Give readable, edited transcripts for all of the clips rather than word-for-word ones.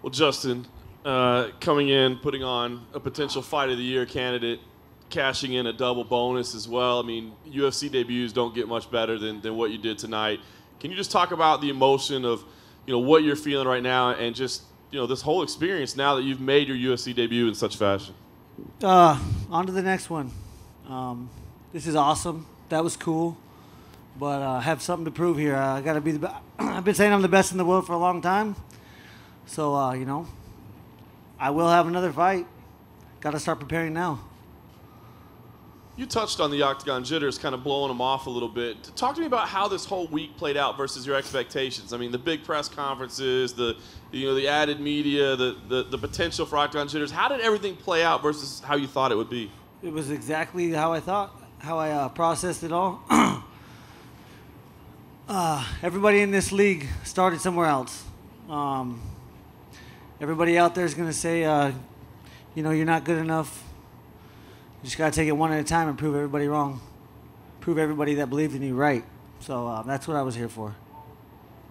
Well, Justin, coming in, putting on a potential Fight of the Year candidate, cashing in a double bonus as well. I mean, UFC debuts don't get much better than what you did tonight. Can you just talk about the emotion of, what you're feeling right now and just, this whole experience now that you've made your UFC debut in such fashion? On to the next one. This is awesome. That was cool. But I have something to prove here. I got to be the best. I've been saying I'm the best in the world for a long time. So, I will have another fight. Got to start preparing now. You touched on the Octagon jitters, kind of blowing them off a little bit. Talk to me about how this whole week played out versus your expectations. I mean, the big press conferences, the added media, the potential for Octagon jitters. How did everything play out versus how you thought it would be? It was exactly how I thought, how I processed it all. Everybody in this league started somewhere else. Everybody out there is going to say, you're not good enough. You just got to take it one at a time and prove everybody wrong. Prove everybody that believed in you right. So that's what I was here for.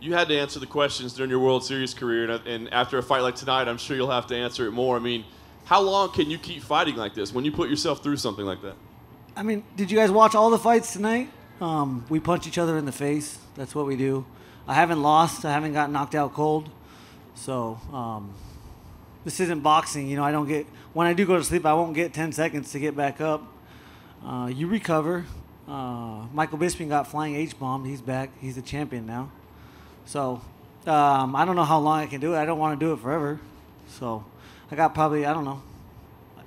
You had to answer the questions during your World Series career, and after a fight like tonight, I'm sure you'll have to answer it more. I mean, how long can you keep fighting like this when you put yourself through something like that? I mean, did you guys watch all the fights tonight? We punch each other in the face. That's what we do. I haven't lost. I haven't gotten knocked out cold. So this isn't boxing. I don't get – when I do go to sleep, I won't get 10 seconds to get back up. You recover. Michael Bisping got flying H-bombed. He's back. He's the champion now. So I don't know how long I can do it. I don't want to do it forever. So I got probably, I don't know,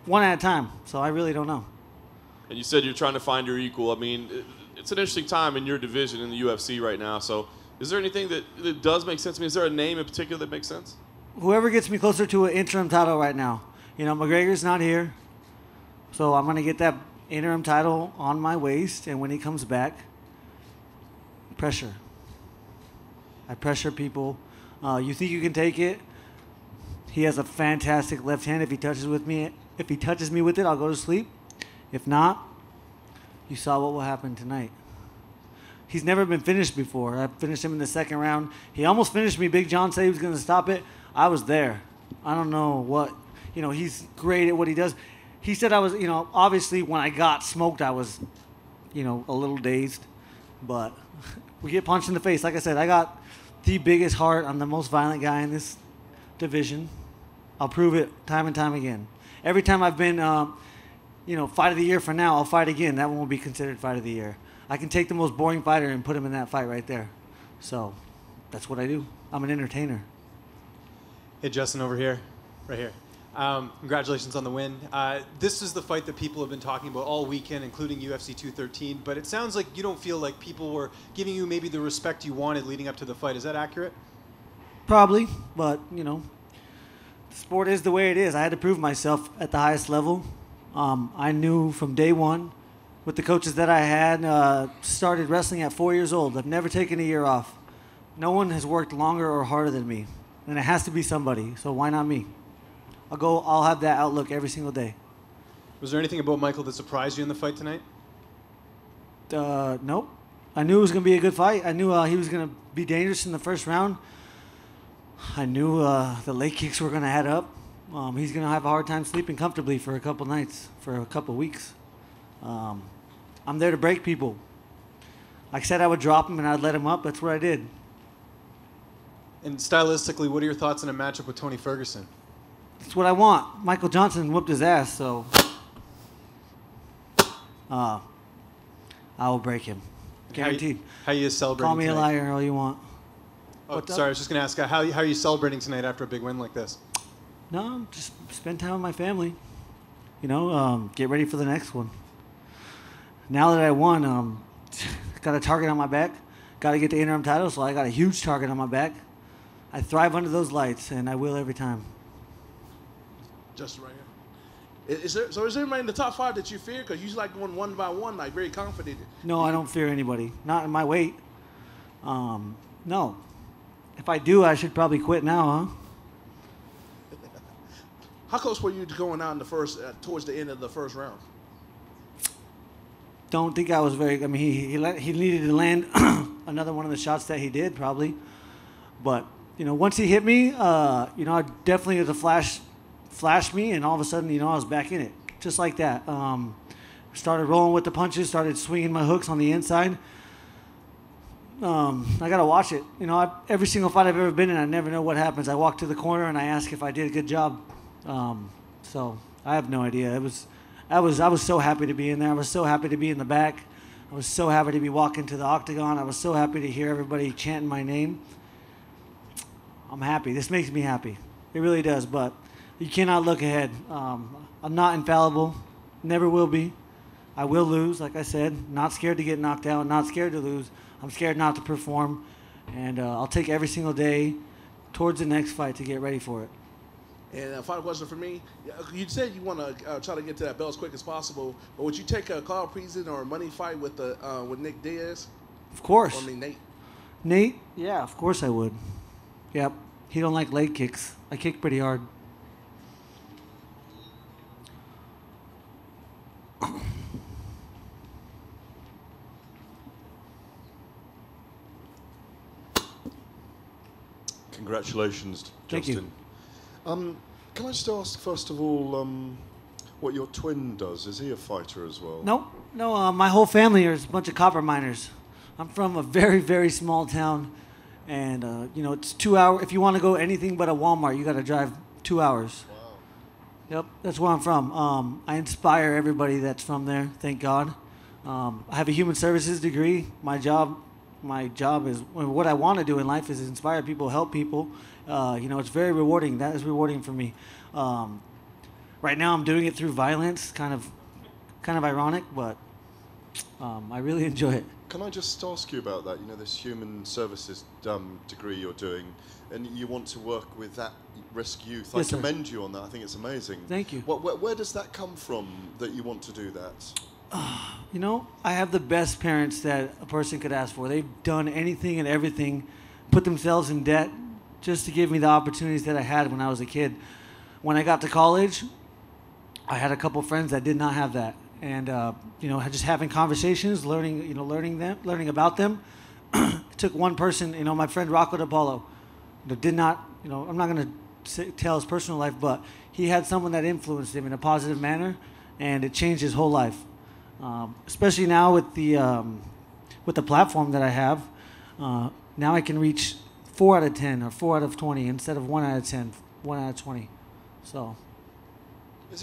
one at a time. So I really don't know. And you said you're trying to find your equal. I mean, it's an interesting time in your division in the UFC right now. So is there anything that does make sense? I mean, is there a name in particular that makes sense? Whoever gets me closer to an interim title right now. McGregor's not here. So I'm going to get that interim title on my waist. And when he comes back, pressure. I pressure people. You think you can take it? He has a fantastic left hand. If he touches me with it, I'll go to sleep. If not, you saw what will happen tonight. He's never been finished before. I finished him in the second round. He almost finished me. Big John said he was going to stop it. I was there. I don't know what, he's great at what he does. He said I was, obviously when I got smoked, I was, a little dazed. But we get punched in the face. Like I said, I got the biggest heart. I'm the most violent guy in this division. I'll prove it time and time again. Every time I've been, Fight of the Year for now, I'll fight again. That one will be considered Fight of the Year. I can take the most boring fighter and put him in that fight right there. So that's what I do. I'm an entertainer. Hey, Justin, over here, right here. Congratulations on the win. This is the fight that people have been talking about all weekend, including UFC 213, but it sounds like you don't feel like people were giving you maybe the respect you wanted leading up to the fight. Is that accurate? Probably, but, the sport is the way it is. I had to prove myself at the highest level. I knew from day one with the coaches that I had, started wrestling at 4 years old. I've never taken a year off. No one has worked longer or harder than me. And it has to be somebody, so why not me? I'll have that outlook every single day. Was there anything about Michael that surprised you in the fight tonight? Nope. I knew it was going to be a good fight. I knew he was going to be dangerous in the first round. I knew the leg kicks were going to add up. He's going to have a hard time sleeping comfortably for a couple nights, for a couple weeks. I'm there to break people. Like I said, I would drop him and I'd let him up. That's what I did. And stylistically, what are your thoughts on a matchup with Tony Ferguson? That's what I want. Michael Johnson whooped his ass, so I will break him. Guaranteed. How are you celebrating Call me tonight? a liar all you want. Oh, sorry, I was just going to ask, how are you celebrating tonight after a big win like this? No, just spend time with my family. Get ready for the next one. Now that I won, got a target on my back. Got to get the interim title, so I got a huge target on my back. I thrive under those lights, and I will every time. Just right here. Is there anybody in the top 5 that you fear? Because you like going one by one, like very confident. No, I don't fear anybody. Not in my weight. No. If I do, I should probably quit now, huh? How close were you to going out in the first, towards the end of the first round? Don't think I was very. I mean, he needed to land another one of the shots that he did probably, but once he hit me, I definitely had to flash me, and all of a sudden, I was back in it, just like that. Started rolling with the punches, started swinging my hooks on the inside. I got to watch it. Every single fight I've ever been in, I never know what happens. I walk to the corner and I ask if I did a good job. So I have no idea. I was so happy to be in there. I was so happy to be in the back. I was so happy to be walking to the octagon. I was so happy to hear everybody chanting my name. I'm happy. This makes me happy. It really does, but you cannot look ahead. I'm not infallible. Never will be. I will lose, like I said. Not scared to get knocked out. Not scared to lose. I'm scared not to perform. And I'll take every single day towards the next fight to get ready for it. And a final question for me. You said you want to try to get to that belt as quick as possible, but would you take a Carl Preason or a money fight with Nick Diaz? Of course. Or, Nate? Nate? Yeah, of course I would. Yep. He don't like leg kicks. I kick pretty hard. Congratulations, Thank Justin. you. Can I just ask, first of all, what your twin does? Is he a fighter as well? No. My whole family is a bunch of copper miners. I'm from a very, very small town, and it's 2 hours. If you want to go anything but a Walmart, you got to drive 2 hours. Wow. Yep, that's where I'm from. I inspire everybody that's from there. Thank God. I have a human services degree. My job is what I want to do in life is inspire people, help people. It's very rewarding. That is rewarding for me. Right now, I'm doing it through violence. Kind of ironic, but I really enjoy it. Can I just ask you about that? This human services degree you're doing, and you want to work with that risk youth. Yes, I sir. commend you on that. I think it's amazing. Thank you. Where does that come from that you want to do that? I have the best parents that a person could ask for. They've done anything and everything, put themselves in debt just to give me the opportunities that I had when I was a kid. When I got to college, I had a couple friends that did not have that. And, just having conversations, learning about them. It took one person, my friend Rocco DePaulo, did not, I'm not going to tell his personal life, but he had someone that influenced him in a positive manner, and it changed his whole life. Especially now with the platform that I have, now I can reach 4 out of 10 or 4 out of 20 instead of 1 out of 10, 1 out of 20. So,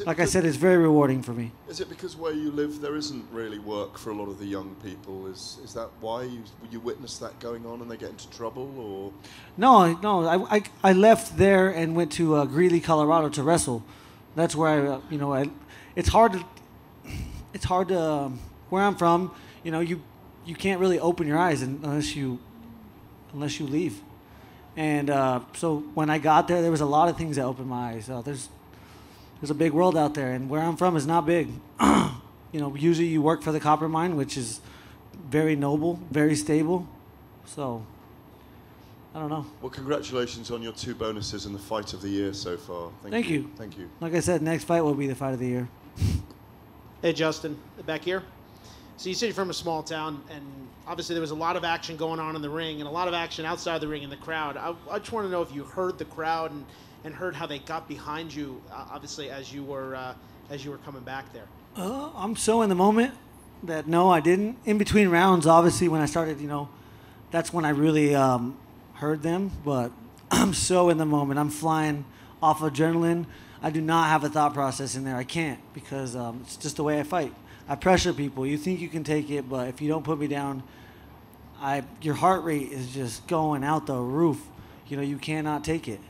like I said, it's very rewarding for me. Is it because where you live there isn't really work for a lot of the young people? Is that why you witness that going on and they get into trouble, or? No. I left there and went to Greeley, Colorado to wrestle. That's where it's hard to where I'm from. You can't really open your eyes unless you leave. And so when I got there was a lot of things that opened my eyes. There's a big world out there, and where I'm from is not big. Usually you work for the copper mine, which is very noble, very stable. So, I don't know. Well, congratulations on your 2 bonuses and the fight of the year so far. Thank you. Thank you. Like I said, next fight will be the fight of the year. Hey, Justin, back here. So you said you're from a small town, and obviously there was a lot of action going on in the ring and a lot of action outside the ring in the crowd. I just want to know if you heard the crowd and heard how they got behind you, obviously, as you were coming back there. I'm so in the moment that no, I didn't. In between rounds, obviously, when I started, that's when I really heard them. But I'm so in the moment. I'm flying off adrenaline. I do not have a thought process in there. I can't because it's just the way I fight. I pressure people. You think you can take it, but if you don't put me down, your heart rate is just going out the roof. You cannot take it.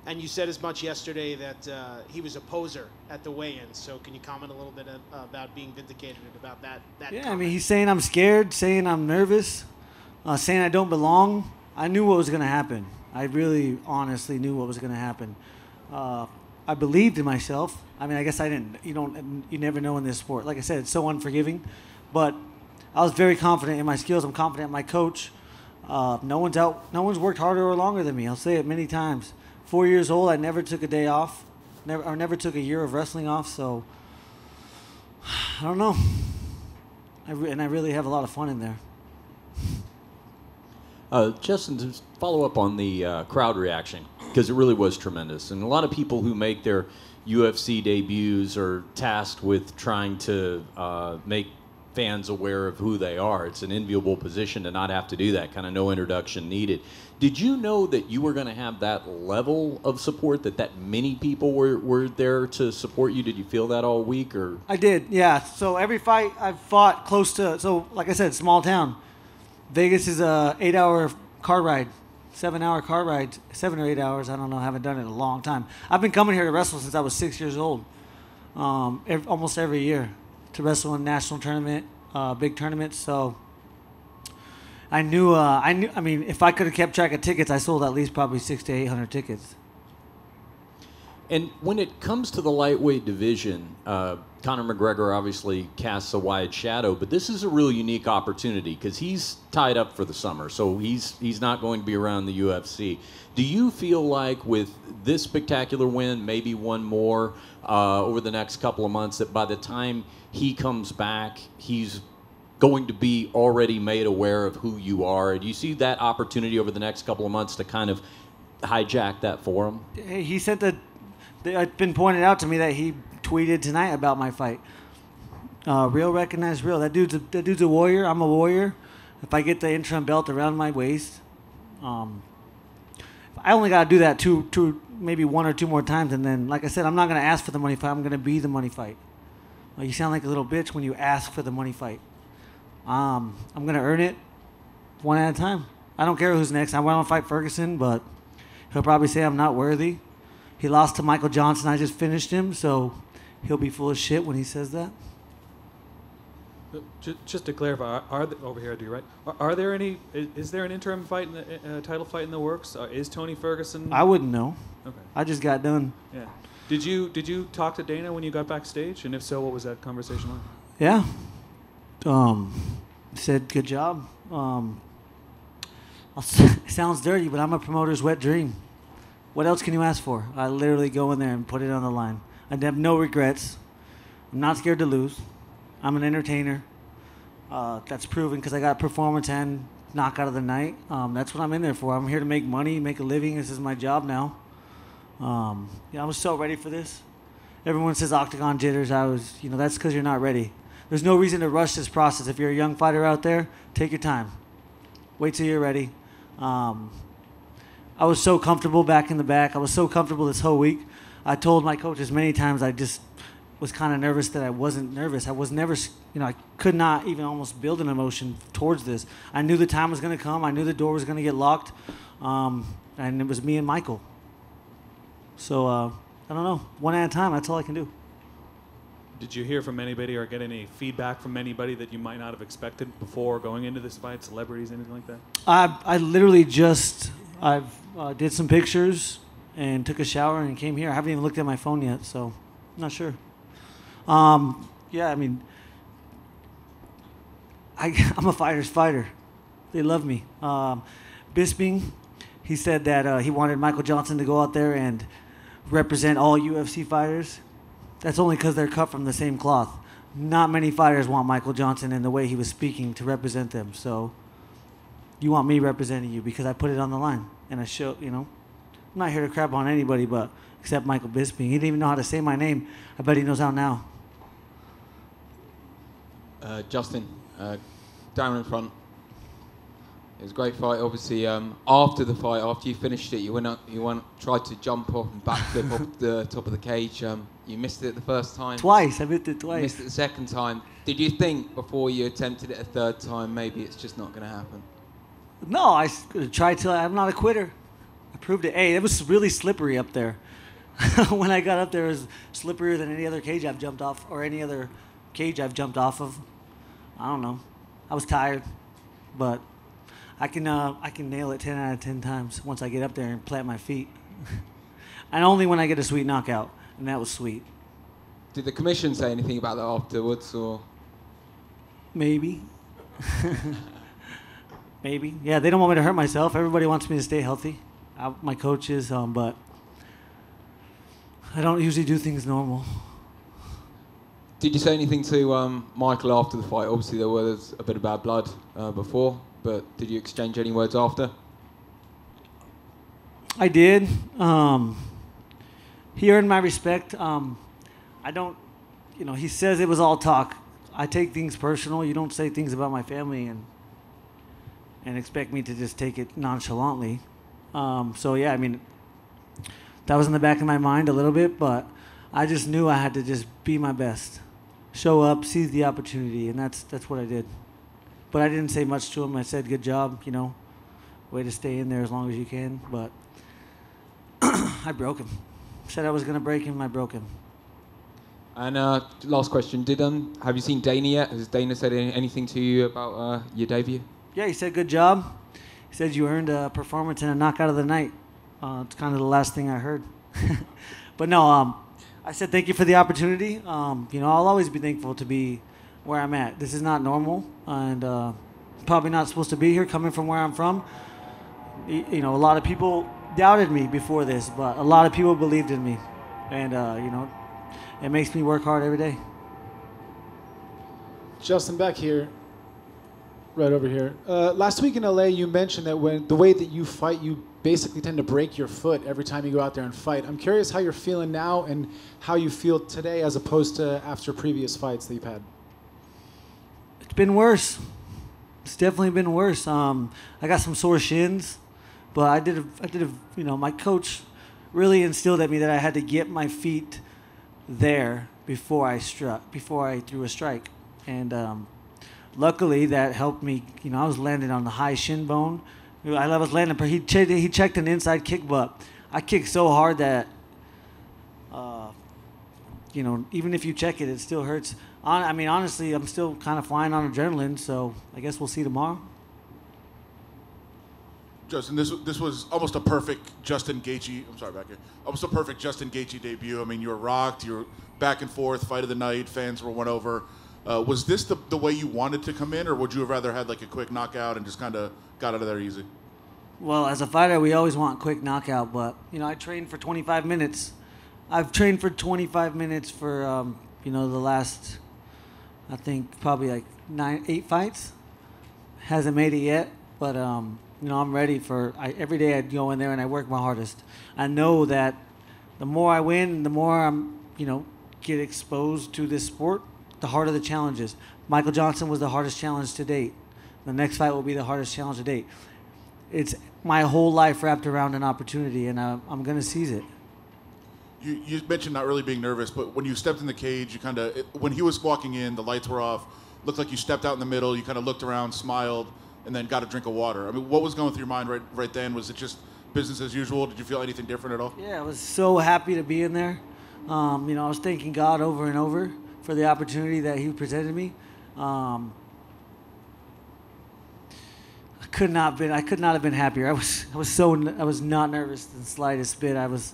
And you said as much yesterday that he was a poser at the weigh-ins. So can you comment a little bit about being vindicated about that Yeah, comment? I mean, he's saying I'm scared, saying I'm nervous, saying I don't belong. I knew what was going to happen. I really honestly knew what was going to happen. I believed in myself. I mean, I guess I didn't. You never know in this sport. Like I said, it's so unforgiving. But I was very confident in my skills. I'm confident in my coach. No one's worked harder or longer than me. I'll say it many times. 4 years old, I never took a day off. Never took a year of wrestling off. So I don't know. I really have a lot of fun in there. Justin, to follow up on the crowd reaction, because it really was tremendous. And a lot of people who make their UFC debuts are tasked with trying to make fans aware of who they are. It's an enviable position to not have to do that, kind of no introduction needed. Did you know that you were going to have that level of support, that many people were there to support you? Did you feel that all week? Or I did, yeah. So every fight I've fought close to, so like I said, small town. Vegas is a 8-hour car ride, 7-hour car ride, 7 or 8 hours. I don't know. I haven't done it in a long time. I've been coming here to wrestle since I was 6 years old, almost every year, to wrestle in national tournament, big tournaments. So I knew. I mean, if I could have kept track of tickets, I sold at least probably 600 to 800 tickets. And when it comes to the lightweight division, Conor McGregor obviously casts a wide shadow, but this is a real unique opportunity because he's tied up for the summer, so he's not going to be around the UFC. Do you feel like with this spectacular win, maybe one more over the next couple of months, that by the time he comes back, he's going to be already made aware of who you are? Do you see that opportunity over the next couple of months to kind of hijack that for him? Hey, he sent it's been pointed out to me that he tweeted tonight about my fight. Real recognize real. That dude's a warrior. I'm a warrior. If I get the interim belt around my waist, I only got to do that two, maybe one or two more times, and then, like I said, I'm not going to ask for the money fight. I'm going to be the money fight. You sound like a little bitch when you ask for the money fight. I'm going to earn it one at a time. I don't care who's next. I want to fight Ferguson, but he'll probably say I'm not worthy. He lost to Michael Johnson. I just finished him, so he'll be full of shit when he says that. Just to clarify, over here, do you right? Are there any? Is there an interim fight, title fight in the works? Is Tony Ferguson? I wouldn't know. Okay. I just got done. Yeah. Did you talk to Dana when you got backstage? And if so, what was that conversation like? Yeah. Said good job. It sounds dirty, but I'm a promoter's wet dream. What else can you ask for? I literally go in there and put it on the line. I have no regrets. I'm not scared to lose. I'm an entertainer. That's proven because I got performance and knockout of the night. That's what I'm in there for. I'm here to make money, make a living. This is my job now. I was so ready for this. Everyone says octagon jitters. That's because you're not ready. There's no reason to rush this process. If you're a young fighter out there, take your time. Wait till you're ready. I was so comfortable back in the back. I was so comfortable this whole week. I told my coaches many times I just was kind of nervous that I wasn't nervous. I was never, I could not even almost build an emotion towards this. I knew the time was going to come. I knew the door was going to get locked. And it was me and Michael. So, I don't know. One at a time, that's all I can do. Did you hear from anybody or get any feedback from anybody that you might not have expected before going into this fight? Celebrities, anything like that? I literally just did some pictures and took a shower and came here. I haven't even looked at my phone yet, so I'm not sure. Yeah, I mean, I'm a fighter's fighter. They love me. Bisping, he said that he wanted Michael Johnson to go out there and represent all UFC fighters. That's only because they're cut from the same cloth. Not many fighters want Michael Johnson in the way he was speaking to represent them. So you want me representing you because I put it on the line. And I show, I'm not here to crap on anybody but except Michael Bisping. He didn't even know how to say my name. I bet he knows how now. Justin, down in front. It was a great fight. Obviously, after the fight, after you finished it, you tried to jump off and backflip off the top of the cage. You missed it the first time. Twice. I missed it twice. Missed it the second time. Did you think before you attempted it a third time, maybe it's just not going to happen? No, I tried till I'm not a quitter. I proved it. Hey, it was really slippery up there. When I got up there, it was slipperier than any other cage I've jumped off or any other cage I've jumped off of. I don't know. I was tired, but I can nail it 10 out of 10 times once I get up there and plant my feet. And only when I get a sweet knockout, and that was sweet. Did the commission say anything about that afterwards, or? Maybe. Maybe. Yeah, they don't want me to hurt myself. Everybody wants me to stay healthy. My coaches, but I don't usually do things normal. Did you say anything to Michael after the fight? Obviously, there was a bit of bad blood before. but did you exchange any words after? I did. He earned my respect. I don't, he says it was all talk. I take things personal. You don't say things about my family and expect me to just take it nonchalantly. So yeah, I mean, that was in the back of my mind a little bit, but I just knew I had to just be my best, show up, seize the opportunity, and that's what I did. But I didn't say much to him. I said, "Good job, way to stay in there as long as you can." But I broke him. Said I was gonna break him. I broke him. And last question: have you seen Dana yet? Has Dana said anything to you about your debut? Yeah, he said good job. He said you earned a performance and a knockout of the night. It's kind of the last thing I heard. But no, I said thank you for the opportunity. I'll always be thankful to be where I'm at. This is not normal, and probably not supposed to be here coming from where I'm from. A lot of people doubted me before this, but a lot of people believed in me, and it makes me work hard every day. Justin, back here, right over here. Last week in LA, you mentioned that the way that you fight, you basically tend to break your foot every time you go out there and fight. I'm curious how you're feeling now and how you feel today as opposed to after previous fights that you've had. It's been worse. It's definitely been worse. I got some sore shins, but I did my coach really instilled at me that I had to get my feet there before I threw a strike. And luckily that helped me. I was landing on the high shin bone. I was landing, but he checked an inside kick, but I kicked so hard that, even if you check it, it still hurts. Honestly, I'm still kind of flying on adrenaline, so I guess we'll see tomorrow. Justin, this was almost a perfect Justin Gaethje. I'm sorry, back here. Almost a perfect Justin Gaethje debut. I mean, you were rocked. You were back and forth, fight of the night. Fans were won over. Was this the way you wanted to come in, or would you have rather had like a quick knockout and just kind of got out of there easy? Well, as a fighter, we always want quick knockout, but I trained for 25 minutes. I've trained for 25 minutes for the last, I think probably like 8 fights. Hasn't made it yet, but I'm ready for. Every day I go in there and I work my hardest. I know that the more I win, the more I'm get exposed to this sport, the harder the challenge is. Michael Johnson was the hardest challenge to date. The next fight will be the hardest challenge to date. It's my whole life wrapped around an opportunity, and I'm going to seize it. You mentioned not really being nervous, but when you stepped in the cage, you when he was walking in, the lights were off, looked like you stepped out in the middle, you kind of looked around, smiled, and then got a drink of water. I mean, what was going through your mind right then? Was it just business as usual? Did you feel anything different at all? Yeah, I was so happy to be in there. I was thanking God over and over for the opportunity that he presented me. I could not have been happier. I was not nervous in the slightest bit. I was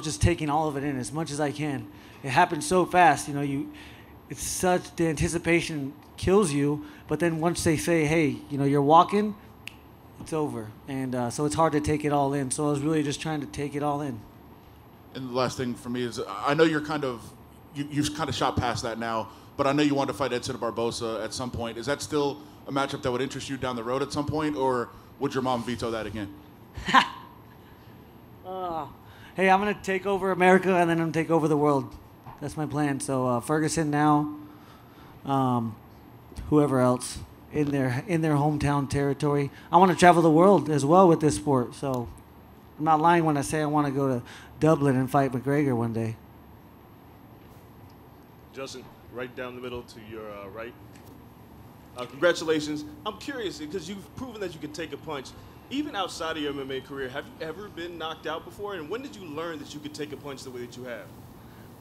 just taking all of it in as much as I can. It happened so fast, it's such, the anticipation kills you, but then once they say, hey, you're walking, it's over. And so it's hard to take it all in. So I was really just trying to take it all in. And the last thing for me is, I know you've kind of shot past that now, but I know you wanted to fight Edson Barbosa at some point. Is that still a matchup that would interest you down the road at some point, or would your mom veto that again? Hey, I'm going to take over America, and then I'm going to take over the world. That's my plan. So Ferguson now, whoever else in their hometown territory. I want to travel the world as well with this sport. So I'm not lying when I say I want to go to Dublin and fight McGregor one day. Justin, right down the middle to your right. Congratulations. I'm curious, because you've proven that you can take a punch. Even outside of your MMA career, have you ever been knocked out before? And when did you learn that you could take a punch the way that you have?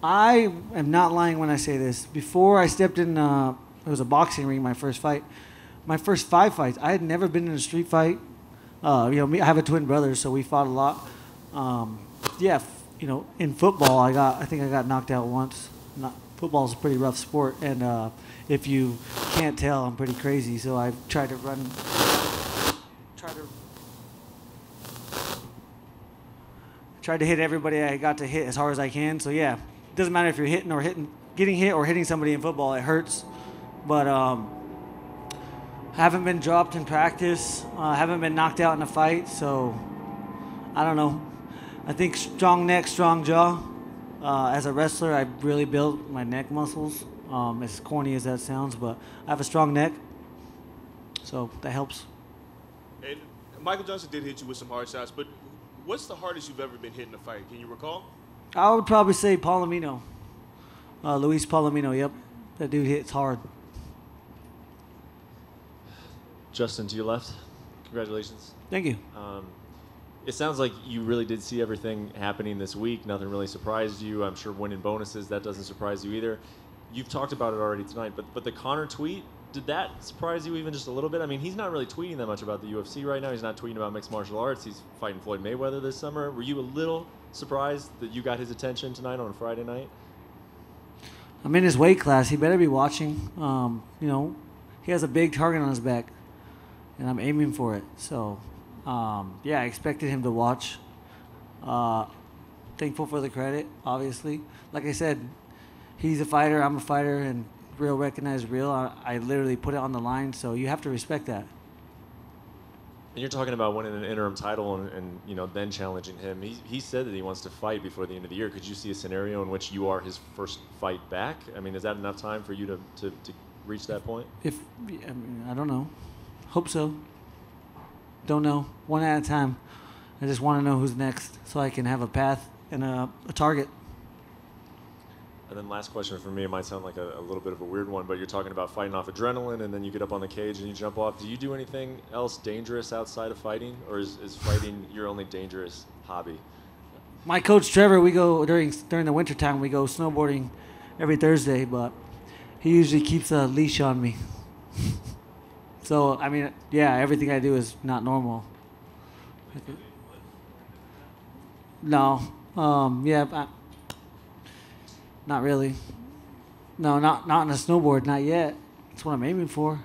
I am not lying when I say this. Before I stepped in, it was a boxing ring, my first fight. My first 5 fights, I had never been in a street fight. I have a twin brother, so we fought a lot. In football, I think I got knocked out once. Football's a pretty rough sport, and if you can't tell, I'm pretty crazy. So I tried to hit everybody I got to hit as hard as I can. So yeah, it doesn't matter if you're getting hit or hitting somebody in football. It hurts, but Haven't been dropped in practice. Haven't been knocked out in a fight, so I don't know. I think strong neck, strong jaw. As a wrestler, I really built my neck muscles. As corny as that sounds, but I have a strong neck, so that helps. And Michael Johnson did hit you with some hard shots, but what's the hardest you've ever been hit in a fight? Can you recall? I would probably say Palomino. Luis Palomino, yep. That dude hits hard. Justin, to your left, congratulations. Thank you. It sounds like you really did see everything happening this week. Nothing really surprised you. I'm sure winning bonuses, that doesn't surprise you either. You've talked about it already tonight, but the Conor tweet, did that surprise you even just a little bit? I mean, he's not really tweeting that much about the UFC right now. He's not tweeting about mixed martial arts. He's fighting Floyd Mayweather this summer. Were you a little surprised that you got his attention tonight on a Friday night? I'm in his weight class. He better be watching. He has a big target on his back, and I'm aiming for it. So, I expected him to watch. Thankful for the credit, obviously. Like I said, he's a fighter, I'm a fighter, and real recognize real. I literally put it on the line, so you have to respect that. And you're talking about winning an interim title and then challenging him. He said that he wants to fight before the end of the year. Could you see a scenario in which you are his first fight back? I mean, is that enough time for you to reach that point? I don't know. Hope so. Don't know. One at a time. I just want to know who's next so I can have a path and a target. And then last question for me, it might sound like a little bit of a weird one, but you're talking about fighting off adrenaline and then you get up on the cage and you jump off. Do you do anything else dangerous outside of fighting, or is fighting your only dangerous hobby? My coach Trevor, we go during the wintertime, we go snowboarding every Thursday, but he usually keeps a leash on me. So, I mean, everything I do is not normal. No. Not really. No, not on a snowboard, not yet. That's what I'm aiming for.